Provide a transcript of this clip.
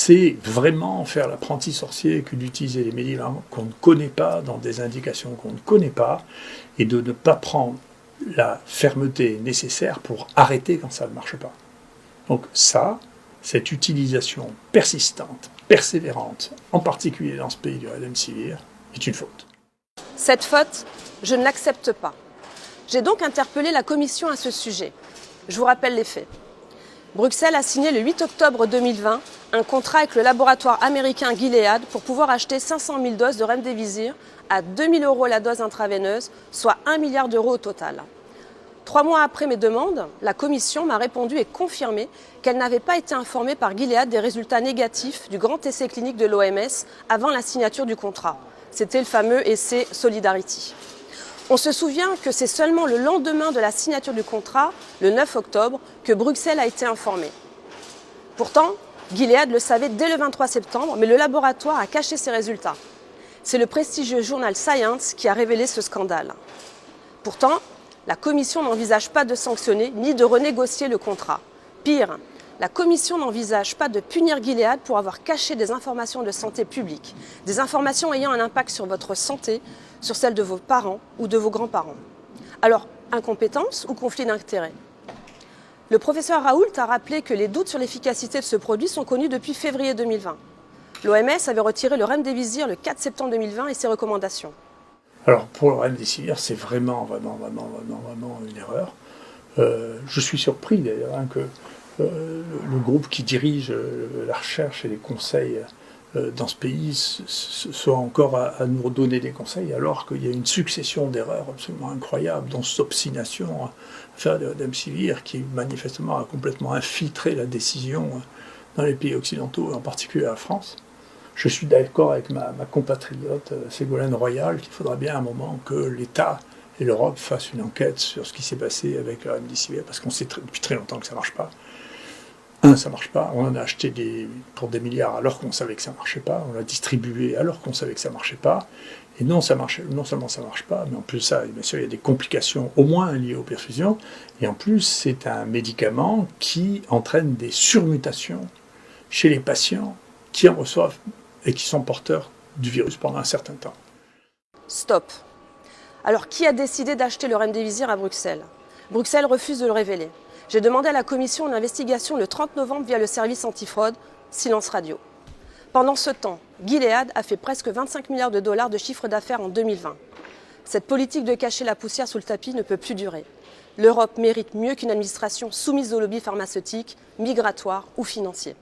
C'est vraiment faire l'apprenti sorcier que d'utiliser les médicaments qu'on ne connaît pas, dans des indications qu'on ne connaît pas, et de ne pas prendre la fermeté nécessaire pour arrêter quand ça ne marche pas. Donc ça, cette utilisation persistante, persévérante, en particulier dans ce pays du Remdesivir, est une faute. Cette faute, je ne l'accepte pas. J'ai donc interpellé la Commission à ce sujet. Je vous rappelle les faits. Bruxelles a signé le 8 octobre 2020 un contrat avec le laboratoire américain Gilead pour pouvoir acheter 500 000 doses de Remdesivir à 2 000 € la dose intraveineuse, soit 1 milliard d'euros au total. 3 mois après mes demandes, la Commission m'a répondu et confirmé qu'elle n'avait pas été informée par Gilead des résultats négatifs du grand essai clinique de l'OMS avant la signature du contrat. C'était le fameux essai Solidarity. On se souvient que c'est seulement le lendemain de la signature du contrat, le 9 octobre, que Bruxelles a été informée. Pourtant, Gilead le savait dès le 23 septembre, mais le laboratoire a caché ses résultats. C'est le prestigieux journal Science qui a révélé ce scandale. Pourtant, la Commission n'envisage pas de sanctionner ni de renégocier le contrat. Pire, la Commission n'envisage pas de punir Gilead pour avoir caché des informations de santé publique, des informations ayant un impact sur votre santé, sur celle de vos parents ou de vos grands-parents. Alors, incompétence ou conflit d'intérêts ? Le professeur Raoult a rappelé que les doutes sur l'efficacité de ce produit sont connus depuis février 2020. L'OMS avait retiré le Remdesivir le 4 septembre 2020 et ses recommandations. Alors pour le Remdesivir, c'est vraiment une erreur. Je suis surpris d'ailleurs que le groupe qui dirige la recherche et les conseils dans ce pays soit encore à nous redonner des conseils, alors qu'il y a une succession d'erreurs absolument incroyables, dont cette obstination à faire de Remdesivir qui manifestement a complètement infiltré la décision dans les pays occidentaux, en particulier la France. Je suis d'accord avec ma compatriote Ségolène Royal qu'il faudra bien à un moment que l'État et l'Europe fassent une enquête sur ce qui s'est passé avec le Remdesivir, parce qu'on sait depuis très longtemps que ça ne marche pas. Ça ne marche pas. On en a acheté pour des milliards alors qu'on savait que ça ne marchait pas. On l'a distribué alors qu'on savait que ça ne marchait pas. Et non seulement ça ne marche pas, mais en plus ça, bien sûr, il y a des complications au moins liées aux perfusions. Et en plus, c'est un médicament qui entraîne des surmutations chez les patients qui en reçoivent et qui sont porteurs du virus pendant un certain temps. Stop. Alors, qui a décidé d'acheter le Remdesivir à Bruxelles ? Bruxelles refuse de le révéler. J'ai demandé à la Commission une investigation le 30 novembre via le service antifraude, silence radio. Pendant ce temps, Gilead a fait presque 25 milliards de dollars de chiffre d'affaires en 2020. Cette politique de cacher la poussière sous le tapis ne peut plus durer. L'Europe mérite mieux qu'une administration soumise au lobby pharmaceutique, migratoire ou financier.